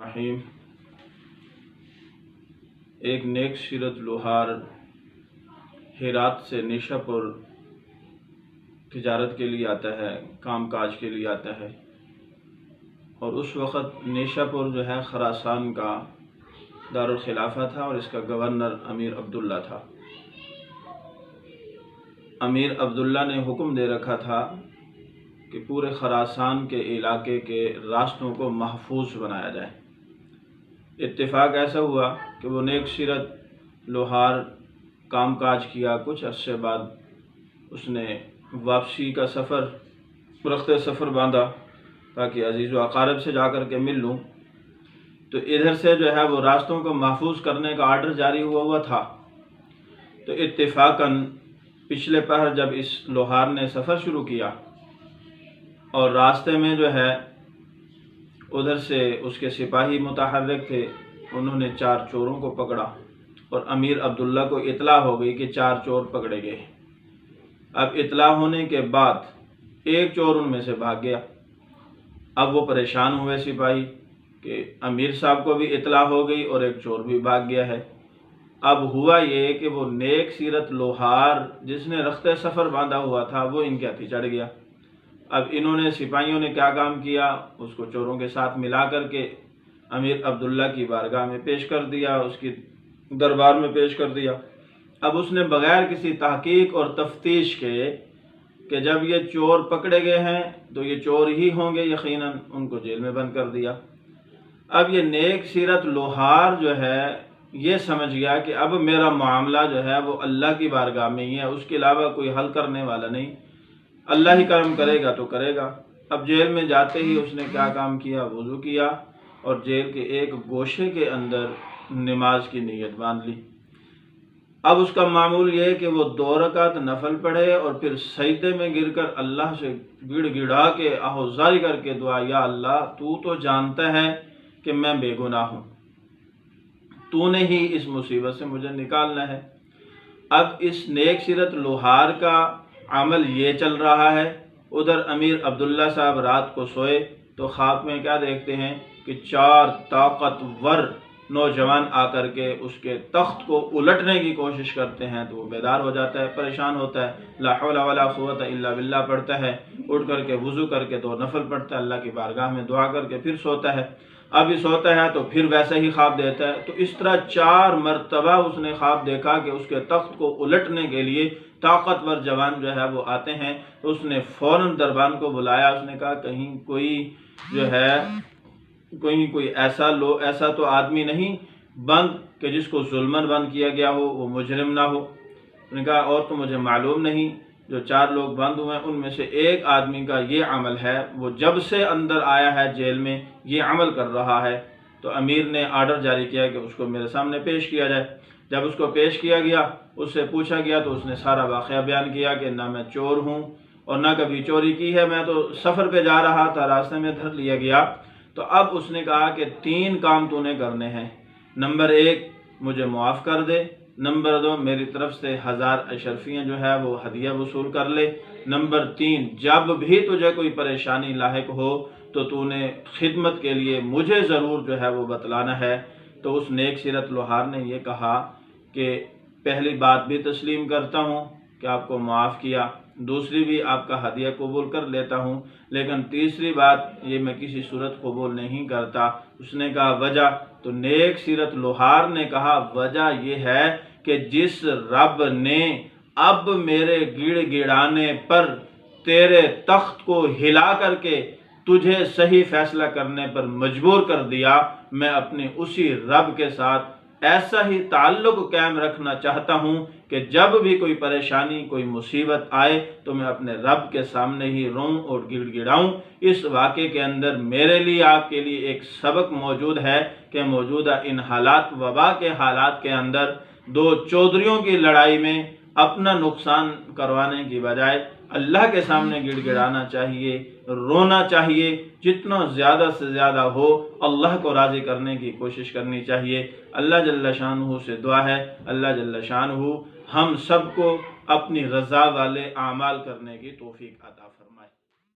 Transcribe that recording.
رحیم ایک نیک سیرت لوہار ہیرات سے نیشا پور تجارت کے لیے آتا ہے، کام کاج کے لیے آتا ہے، اور اس وقت نیشا پور جو ہے خراسان کا دارالخلافہ تھا اور اس کا گورنر امیر عبداللہ تھا۔ امیر عبداللہ نے حکم دے رکھا تھا کہ پورے خراسان کے علاقے کے راستوں کو محفوظ بنایا جائے۔ اتفاق ایسا ہوا کہ وہ نیک سیرت لوہار کام کاج کیا، کچھ عرصے بعد اس نے واپسی کا رخت سفر باندھا تاکہ عزیز و اقارب سے جا کر کے مل لوں، تو ادھر سے جو ہے وہ راستوں کو محفوظ کرنے کا آرڈر جاری ہوا تھا۔ تو اتفاقاً پچھلے پہر جب اس لوہار نے سفر شروع کیا اور راستے میں جو ہے ادھر سے اس کے سپاہی متحرک تھے، انہوں نے 4 چوروں کو پکڑا اور امیر عبداللہ کو اطلاع ہو گئی کہ 4 چور پکڑے گئے۔ اب اطلاع ہونے کے بعد ایک چور ان میں سے بھاگ گیا۔ اب وہ پریشان ہوئے سپاہی کہ امیر صاحب کو بھی اطلاع ہو گئی اور ایک چور بھی بھاگ گیا ہے۔ اب ہوا یہ کہ وہ نیک سیرت لوہار جس نے رخت سفر باندھا ہوا تھا وہ ان کے ہاتھی چڑھ گیا۔ اب انہوں نے سپاہیوں نے کیا کام کیا، اس کو چوروں کے ساتھ ملا کر کے امیر عبداللہ کی بارگاہ میں پیش کر دیا، اس کی دربار میں پیش کر دیا۔ اب اس نے بغیر کسی تحقیق اور تفتیش کے کہ جب یہ چور پکڑے گئے ہیں تو یہ چور ہی ہوں گے یقیناً، ان کو جیل میں بند کر دیا۔ اب یہ نیک سیرت لوہار جو ہے یہ سمجھ گیا کہ اب میرا معاملہ جو ہے وہ اللہ کی بارگاہ میں ہی ہے، اس کے علاوہ کوئی حل کرنے والا نہیں، اللہ ہی کرم کرے گا تو کرے گا۔ اب جیل میں جاتے ہی اس نے کیا کام کیا، وضو کیا اور جیل کے ایک گوشے کے اندر نماز کی نیت باندھ لی۔ اب اس کا معمول یہ ہے کہ وہ 2 رکعت نفل پڑھے اور پھر سجدے میں گر کر اللہ سے گڑ گڑا کے آہوزاری کر کے دعا، یا اللہ تو جانتا ہے کہ میں بے گناہ ہوں، تو نے ہی اس مصیبت سے مجھے نکالنا ہے۔ اب اس نیک سیرت لوہار کا عمل یہ چل رہا ہے، ادھر امیر عبداللہ صاحب رات کو سوئے تو خواب میں کیا دیکھتے ہیں کہ 4 طاقتور نوجوان آ کر کے اس کے تخت کو الٹنے کی کوشش کرتے ہیں، تو وہ بیدار ہو جاتا ہے، پریشان ہوتا ہے، لا حول ولا قوت الا باللہ پڑھتا ہے، اٹھ کر کے وضو کر کے 2 نفل پڑھتا ہے، اللہ کی بارگاہ میں دعا کر کے پھر سوتا ہے۔ ابھی سوتا ہے تو پھر ویسا ہی خواب دیتا ہے، تو اس طرح 4 مرتبہ اس نے خواب دیکھا کہ اس کے تخت کو الٹنے کے لیے طاقتور جوان جو ہے وہ آتے ہیں۔ تو اس نے فوراً دربان کو بلایا، اس نے کہا کہیں کوئی جو ہے کوئی ایسا تو آدمی نہیں بند کہ جس کو ظلمن بند کیا گیا ہو، وہ مجرم نہ ہو۔ اس نے کہا اور تو مجھے معلوم نہیں، جو 4 لوگ بند ہوئے ہیں ان میں سے ایک آدمی کا یہ عمل ہے، وہ جب سے اندر آیا ہے جیل میں یہ عمل کر رہا ہے۔ تو امیر نے آرڈر جاری کیا کہ اس کو میرے سامنے پیش کیا جائے۔ جب اس کو پیش کیا گیا، اس سے پوچھا گیا تو اس نے سارا واقعہ بیان کیا کہ نہ میں چور ہوں اور نہ کبھی چوری کی ہے، میں تو سفر پہ جا رہا تھا، راستے میں دھر لیا گیا۔ تو اب اس نے کہا کہ 3 کام تو نے کرنے ہیں، نمبر 1 مجھے معاف کر دے، نمبر 2 میری طرف سے 1000 اشرفیاں جو ہے وہ ہدیہ وصول کر لے، نمبر 3 جب بھی تجھے کوئی پریشانی لاحق ہو تو نے خدمت کے لیے مجھے ضرور جو ہے وہ بتلانا ہے۔ تو اس نیک سیرت لوہار نے یہ کہا کہ پہلی بات بھی تسلیم کرتا ہوں کہ آپ کو معاف کیا، دوسری بھی آپ کا ہدیہ قبول کر لیتا ہوں، لیکن تیسری بات یہ میں کسی صورت قبول نہیں کرتا۔ اس نے کہا وجہ؟ تو نیک سیرت لوہار نے کہا وجہ یہ ہے کہ جس رب نے اب میرے گڑ گڑانے پر تیرے تخت کو ہلا کر کے تجھے صحیح فیصلہ کرنے پر مجبور کر دیا، میں اپنے اسی رب کے ساتھ ایسا ہی تعلق قائم رکھنا چاہتا ہوں کہ جب بھی کوئی پریشانی کوئی مصیبت آئے تو میں اپنے رب کے سامنے ہی روں اور گڑ گڑاؤں۔ اس واقعے کے اندر میرے لیے آپ کے لیے ایک سبق موجود ہے کہ موجودہ ان حالات وبا کے حالات کے اندر 2 چودھریوں کی لڑائی میں اپنا نقصان کروانے کی بجائے اللہ کے سامنے گڑ گڑانا چاہیے، رونا چاہیے، جتنا زیادہ سے زیادہ ہو اللہ کو راضی کرنے کی کوشش کرنی چاہیے۔ اللہ جل شانہ سے دعا ہے اللہ جل شانہ ہم سب کو اپنی رضا والے اعمال کرنے کی توفیق عطا فرمائے۔